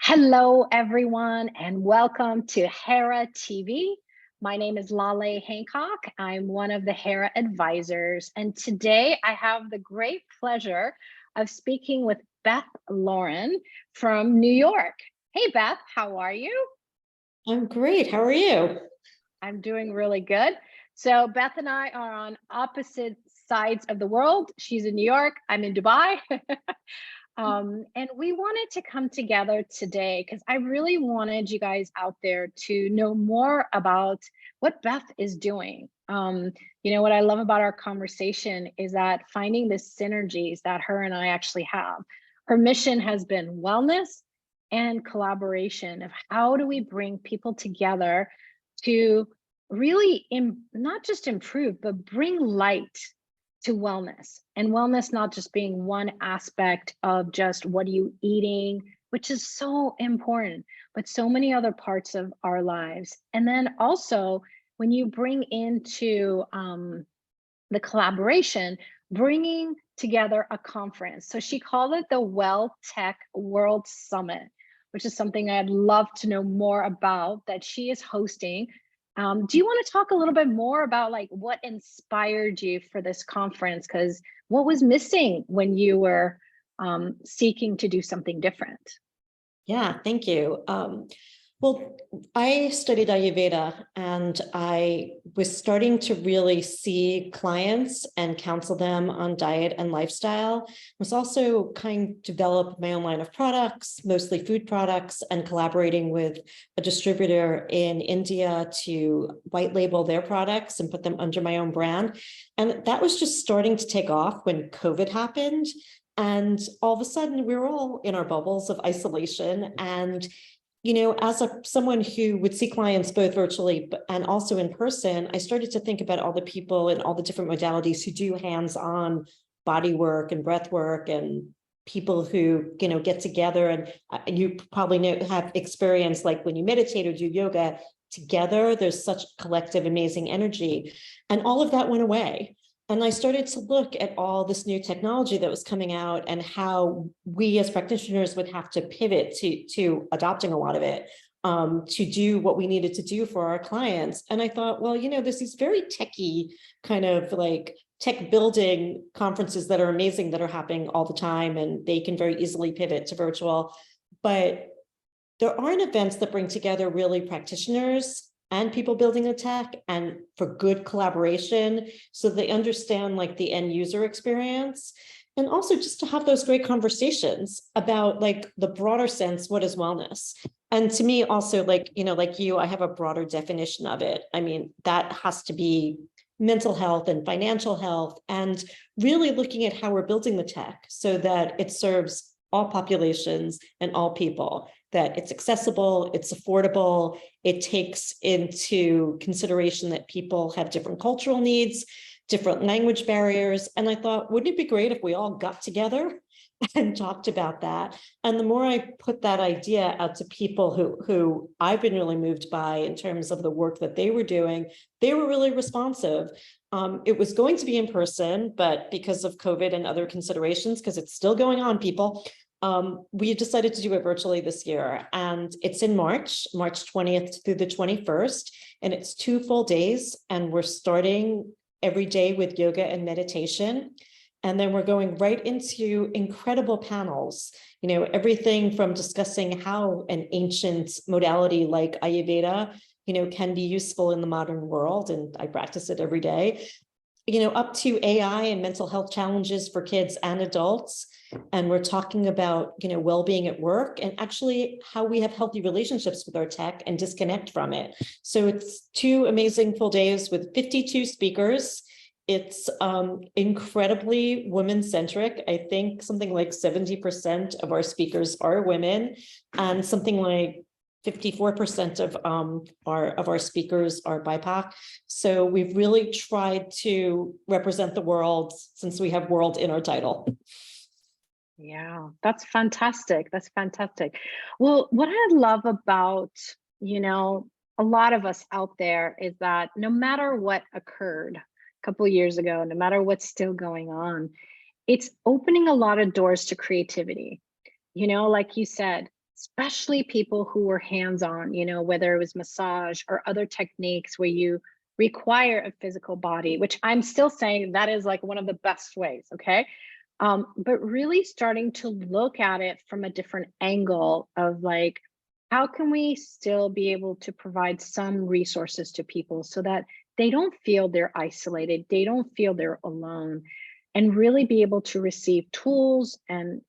Hello, everyone, and welcome to Hera TV. My name is Laleh Hancock. I'm one of the Hera advisors, and today I have the great pleasure of speaking with Beth Lauren from New York. Hey, Beth, how are you? I'm great. How are you? I'm doing really good. So Beth and I are on opposite sides of the world. She's in New York, I'm in Dubai. And we wanted to come together today because I really wanted you guys out there to know more about what Beth is doing. What I love about our conversation is that finding the synergies that her and I actually have. Her mission has been wellness and collaboration of how do we bring people together to really not just improve, but bring light to wellness, and wellness not just being one aspect of just what are you eating, which is so important, but so many other parts of our lives. And then also when you bring into the collaboration, bringing together a conference. So she called it the Well Tech World Summit, which is something I'd love to know more about that she is hosting. Do you want to talk a little bit more about like what inspired you for this conference? Because what was missing when you were seeking to do something different? Yeah, thank you. Well, I studied Ayurveda and I was starting to really see clients and counsel them on diet and lifestyle. I was also kind of develop my own line of products, mostly food products, and collaborating with a distributor in India to white label their products and put them under my own brand. And that was just starting to take off when COVID happened. And all of a sudden, we were all in our bubbles of isolation. And as someone who would see clients both virtually and also in person, I started to think about all the people and all the different modalities who do hands-on body work and breath work, and people who, get together. And you probably have experience like when you meditate or do yoga together, there's such collective, amazing energy. And all of that went away. And I started to look at all this new technology that was coming out and how we as practitioners would have to pivot to adopting a lot of it to do what we needed to do for our clients. And I thought, well, there's these very techie kind of like tech building conferences that are amazing that are happening all the time, and they can very easily pivot to virtual. But there aren't events that bring together really practitioners and people building the tech and for good collaboration so they understand like the end user experience, and also just to have those great conversations about like the broader sense, what is wellness? And to me also, like you, I have a broader definition of it. I mean, that has to be mental health and financial health, and really looking at how we're building the tech so that it serves all populations and all people, that it's accessible, it's affordable, it takes into consideration that people have different cultural needs, different language barriers. And I thought, wouldn't it be great if we all got together and talked about that? And the more I put that idea out to people who I've been really moved by in terms of the work that they were doing, they were really responsive. It was going to be in person, but because of COVID and other considerations, because it's still going on, people, we decided to do it virtually this year, and it's in March 20th through the 21st, and it's 2 full days, and we're starting every day with yoga and meditation. And then we're going right into incredible panels, everything from discussing how an ancient modality like Ayurveda, can be useful in the modern world. And I practice it every day, up to AI and mental health challenges for kids and adults. And we're talking about, well-being at work and actually how we have healthy relationships with our tech and disconnect from it. So it's 2 amazing full days with 52 speakers. It's incredibly women-centric. I think something like 70% of our speakers are women, and something like 54% of our speakers are BIPOC. So we've really tried to represent the world, since we have world in our title. Yeah, that's fantastic. That's fantastic. Well, what I love about, a lot of us out there is that no matter what occurred a couple of years ago, no matter what's still going on, it's opening a lot of doors to creativity. Like you said, especially people who were hands-on, whether it was massage or other techniques where you require a physical body, which I'm still saying that is like one of the best ways, okay? But really starting to look at it from a different angle of like, how can we still be able to provide some resources to people so that they don't feel they're isolated, they don't feel they're alone, and really be able to receive tools and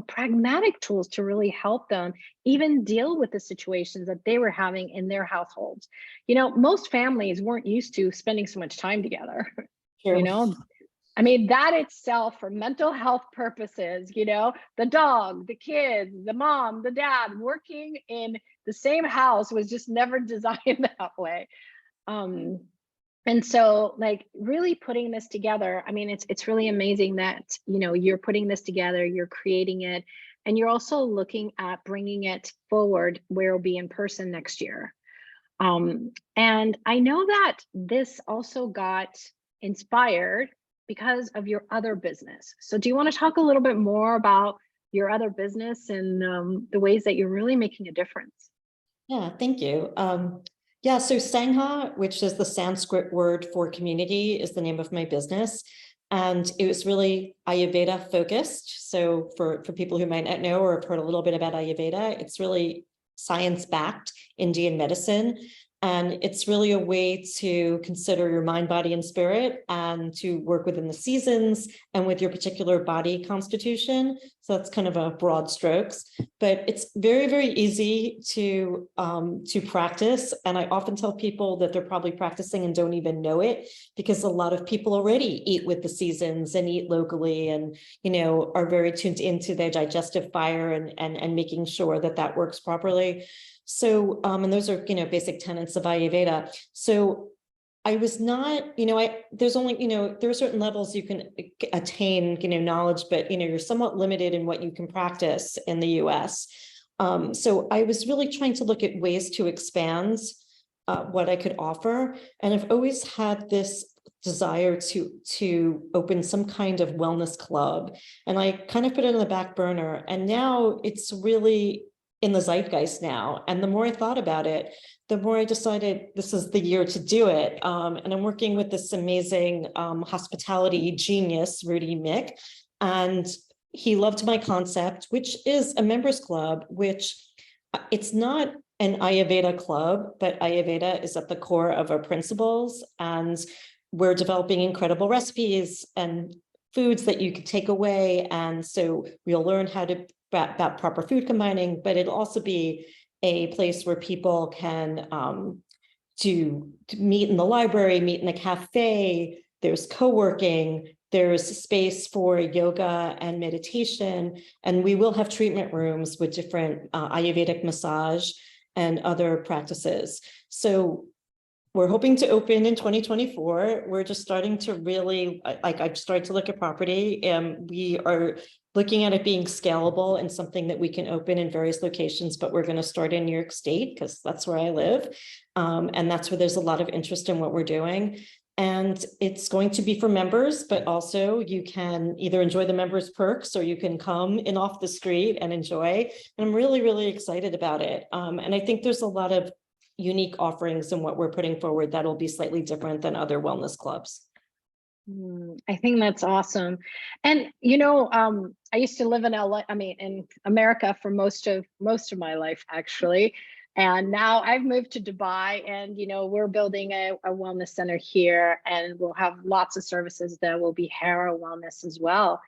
pragmatic tools to really help them even deal with the situations that they were having in their households. Most families weren't used to spending so much time together. Sure. I mean, that itself for mental health purposes, the dog, the kids, the mom, the dad working in the same house was just never designed that way. And so like really putting this together, I mean, it's really amazing that, you're putting this together, you're creating it, and you're also looking at bringing it forward where it'll be in person next year. And I know that this also got inspired because of your other business. So do you want to talk a little bit more about your other business and the ways that you're really making a difference? Yeah, thank you. Yeah, so Sangha, which is the Sanskrit word for community, is the name of my business. And it was really Ayurveda focused. So for people who might not know or have heard a little bit about Ayurveda, it's really science-backed Indian medicine. And it's really a way to consider your mind, body, and spirit, and to work within the seasons and with your particular body constitution. So that's kind of a broad strokes, but it's very, very easy to practice. And I often tell people that they're probably practicing and don't even know it, because a lot of people already eat with the seasons and eat locally, and are very tuned into their digestive fire and making sure that that works properly. So, and those are, basic tenets of Ayurveda. So I was not, there's only, there are certain levels you can attain, knowledge, but, you're somewhat limited in what you can practice in the US. So I was really trying to look at ways to expand what I could offer. And I've always had this desire to open some kind of wellness club. And I kind of put it on the back burner. And now it's really in the zeitgeist now. And the more I thought about it, the more I decided this is the year to do it. And I'm working with this amazing hospitality genius, Rudy Mick. And he loved my concept, which is a members club, which it's not an Ayurveda club, but Ayurveda is at the core of our principles. And we're developing incredible recipes and foods that you could take away. And so we'll learn how to about proper food combining, but it'll also be a place where people can to meet in the library, meet in a cafe. There's co-working, there's space for yoga and meditation, and we will have treatment rooms with different Ayurvedic massage and other practices. So we're hoping to open in 2024. We're just starting to really, I've started to look at property, and we are looking at it being scalable and something that we can open in various locations, but we're going to start in New York State because that's where I live. And that's where there's a lot of interest in what we're doing. And it's going to be for members, but also you can either enjoy the members perks or you can come in off the street and enjoy. And I'm really, really excited about it. And I think there's a lot of unique offerings in what we're putting forward that'll be slightly different than other wellness clubs. I think that's awesome. And I used to live in in America for most of my life, actually. And now I've moved to Dubai, and we're building a wellness center here, and we'll have lots of services that will be Hera wellness as well.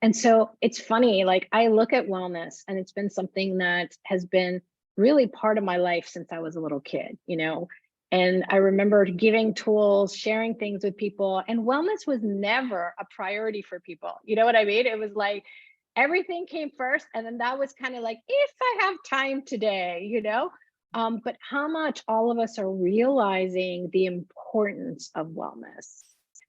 And so it's funny, like I look at wellness, and it's been something that has been really part of my life since I was a little kid, and I remember giving tools, sharing things with people, and wellness was never a priority for people. You know what I mean? It was like everything came first, and then that was kind of like, if I have time today, but how much all of us are realizing the importance of wellness,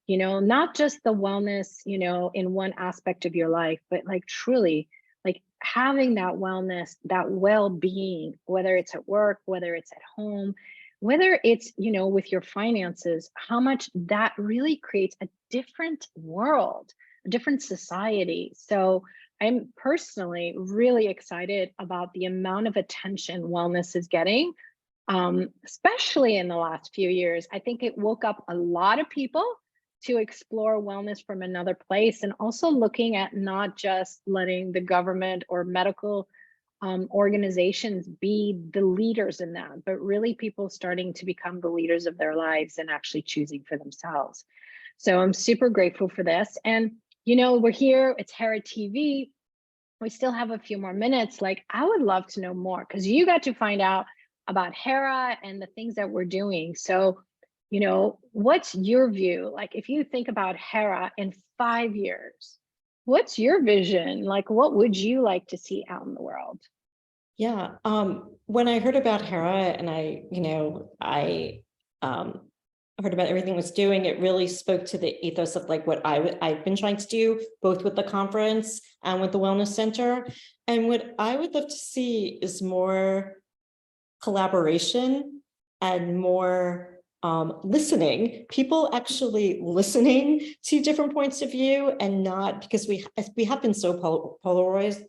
not just the wellness, in one aspect of your life, but like truly like having that wellness, that well-being, whether it's at work, whether it's at home, whether it's, with your finances, how much that really creates a different world, a different society. So I'm personally really excited about the amount of attention wellness is getting, especially in the last few years. I think it woke up a lot of people to explore wellness from another place, and also looking at not just letting the government or medical organizations be the leaders in that, but really people starting to become the leaders of their lives and actually choosing for themselves. So I'm super grateful for this. And, we're here, it's Hera TV. We still have a few more minutes. Like, I would love to know more, because you got to find out about Hera and the things that we're doing. So, what's your view? Like, if you think about Hera in 5 years, what's your vision? Like, what would you like to see out in the world? Yeah. When I heard about Hera and I heard about everything it was doing, it really spoke to the ethos of like what I've been trying to do, both with the conference and with the wellness center. And what I would love to see is more collaboration and more listening, people actually listening to different points of view, and not, because we have been so polarized,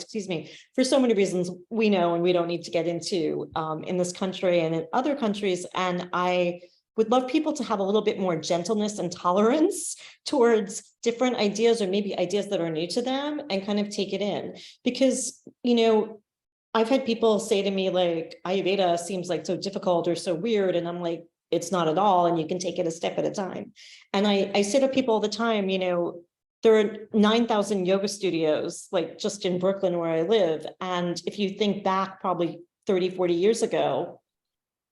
excuse me, for so many reasons we know and we don't need to get into in this country and in other countries. And I would love people to have a little bit more gentleness and tolerance towards different ideas, or maybe ideas that are new to them, and kind of take it in. Because, I've had people say to me, like, Ayurveda seems like so difficult or so weird. And I'm like, it's not at all. And you can take it a step at a time. And I say to people all the time, there are 9,000 yoga studios, like just in Brooklyn where I live. And if you think back probably 30, 40 years ago,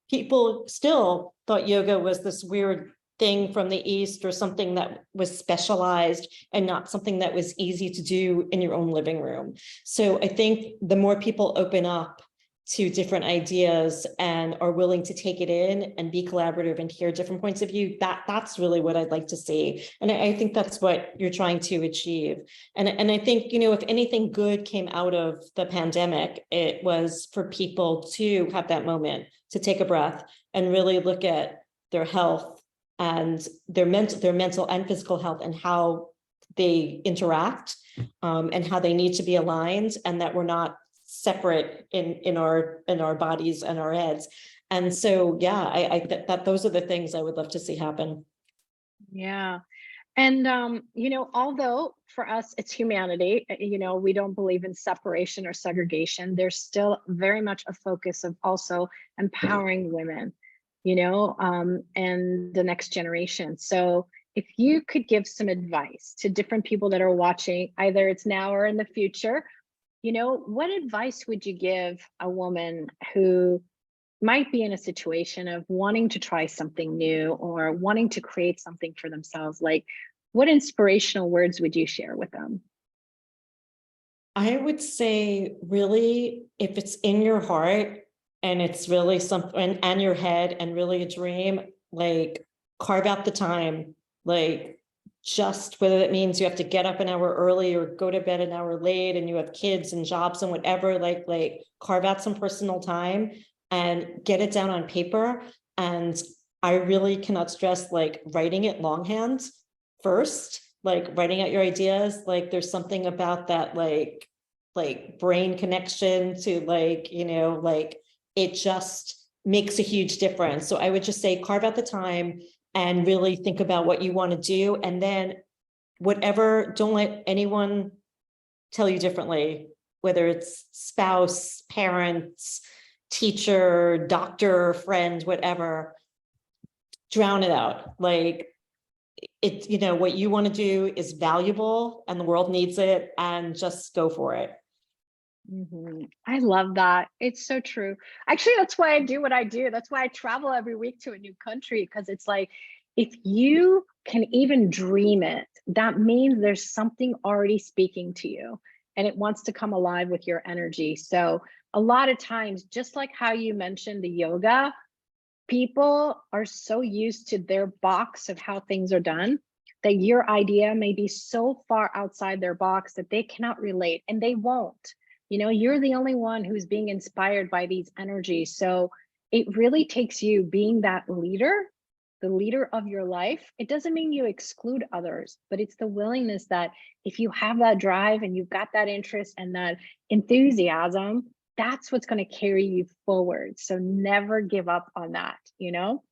people still thought yoga was this weird thing from the East, or something that was specialized and not something that was easy to do in your own living room. So I think the more people open up to different ideas and are willing to take it in and be collaborative and hear different points of view, that's really what I'd like to see. And I think that's what you're trying to achieve. And I think, if anything good came out of the pandemic, it was for people to have that moment to take a breath and really look at their health and their mental and physical health, and how they interact, and how they need to be aligned, and that we're not separate in our bodies and our heads. And so, yeah, I that those are the things I would love to see happen. Yeah. And, although for us, it's humanity, we don't believe in separation or segregation. There's still very much a focus of also empowering women, and the next generation. So if you could give some advice to different people that are watching, either it's now or in the future, what advice would you give a woman who might be in a situation of wanting to try something new or wanting to create something for themselves? Like, what inspirational words would you share with them? I would say, really, if it's in your heart and it's really something, and your head, and really a dream, like, carve out the time. Like, just whether that means you have to get up an hour early or go to bed an hour late, and you have kids and jobs and whatever, like carve out some personal time and get it down on paper. And I really cannot stress, like, writing it longhand first, like writing out your ideas. Like, there's something about that, like brain connection to, like, it just makes a huge difference. So I would just say, carve out the time and really think about what you want to do. And then whatever, don't let anyone tell you differently, whether it's spouse, parents, teacher, doctor, friend, whatever, drown it out. Like, it, what you want to do is valuable and the world needs it, and just go for it. I love that. It's so true. Actually, that's why I do what I do. That's why I travel every week to a new country, because it's like, if you can even dream it, that means there's something already speaking to you and it wants to come alive with your energy. So a lot of times, just like how you mentioned the yoga, people are so used to their box of how things are done that your idea may be so far outside their box that they cannot relate, and they won't. You're the only one who's being inspired by these energies. So it really takes you being that leader the leader of your life, it doesn't mean you exclude others, but it's the willingness that if you have that drive and you've got that interest and that enthusiasm, that's what's going to carry you forward. So never give up on that, you know?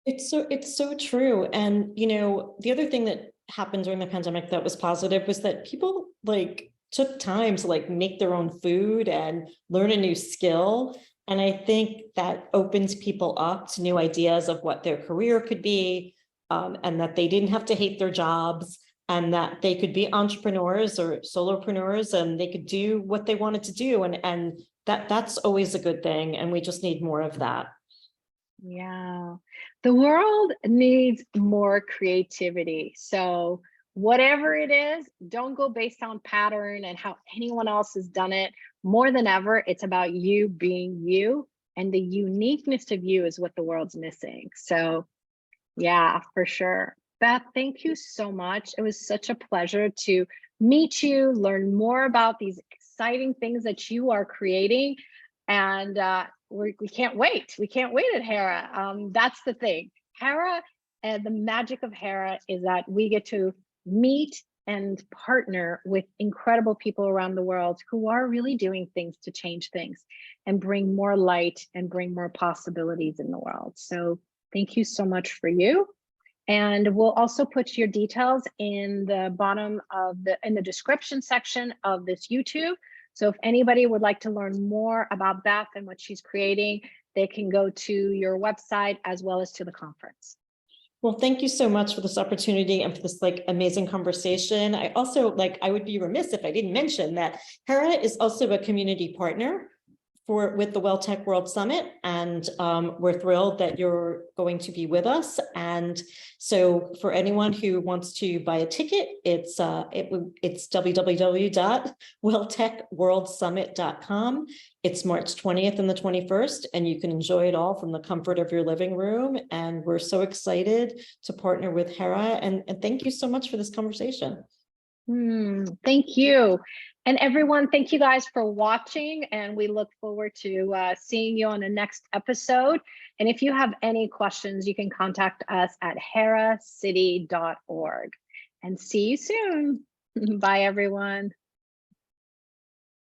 It's so true. And, you know, the other thing that happened during the pandemic that was positive was that people like took time to like make their own food and learn a new skill. And I think that opens people up to new ideas of what their career could be, and that they didn't have to hate their jobs, and that they could be entrepreneurs or solopreneurs and they could do what they wanted to do. And that's always a good thing. And we just need more of that. Yeah, the world needs more creativity. So whatever it is, don't go based on pattern and how anyone else has done it. More than ever, it's about you being you, and the uniqueness of you is what the world's missing. So yeah, for sure. Beth, thank you so much. It was such a pleasure to meet you, learn more about these exciting things that you are creating. And we can't wait. We can't wait at Hera. That's the thing. Hera, and the magic of Hera is that we get to meet and partner with incredible people around the world who are really doing things to change things and bring more light and bring more possibilities in the world. So thank you so much for you. And we'll also put your details in the bottom of in the description section of this YouTube. So if anybody would like to learn more about Beth and what she's creating, they can go to your website as well as to the conference. Well, thank you so much for this opportunity and for this like amazing conversation. I also I would be remiss if I didn't mention that Hera is also a community partner with the WellTech World Summit, and we're thrilled that you're going to be with us. And so for anyone who wants to buy a ticket, it's www.welltechworldsummit.com. It's March 20th and the 21st, and you can enjoy it all from the comfort of your living room. And we're so excited to partner with Hera. And thank you so much for this conversation. Thank you. And everyone, thank you guys for watching, and we look forward to seeing you on the next episode. And if you have any questions, you can contact us at heracity.org. And see you soon. Bye, everyone.